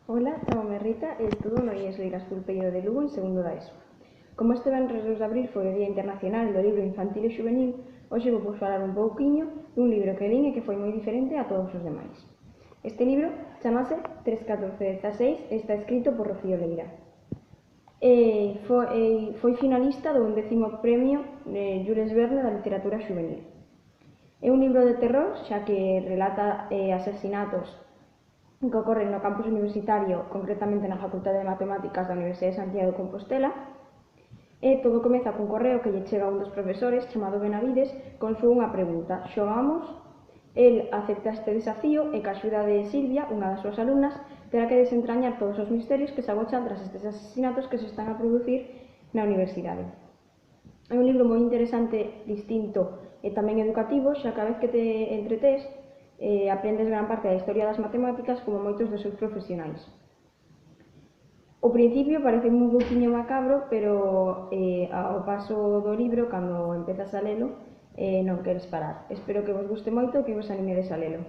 Ola, chamame Rita e estudo no IES Leiras Pulpeiro de Lugo en segundo da ESO. Como este venres 2 de abril foi o Día Internacional do Libro Infantil e Xuvenil, hoxe vou falar un pouquiño dun libro que lín e que foi moi diferente a todos os demais. Este libro chamase 31416 e está escrito por Rocío Leira. Foi finalista do 11º premio Jules Verne da literatura xuvenil. É un libro de terror, xa que relata asesinatos que ocorren no campus universitario, concretamente na Facultade de Matemáticas da Universidade de Santiago de Compostela, e todo comeza cun correo que lle chega a un dos profesores chamado Benavides con unha pregunta: xogamos? El acepta este desafío e ca axuda de Silvia, unha das súas alumnas, terá que desentrañar todos os misterios que se agochan tras estes asesinatos que se están a producir na universidade. É un libro moi interesante, distinto e tamén educativo, xa que a vez que te entretés, aprendes gran parte da historia das matemáticas como moitos dos seus profesionais. Ao principio parece un pouquiño macabro, pero ao paso do libro, cando empezas a lelo, non queres parar. Espero que vos guste moito e que vos animedes a lelo.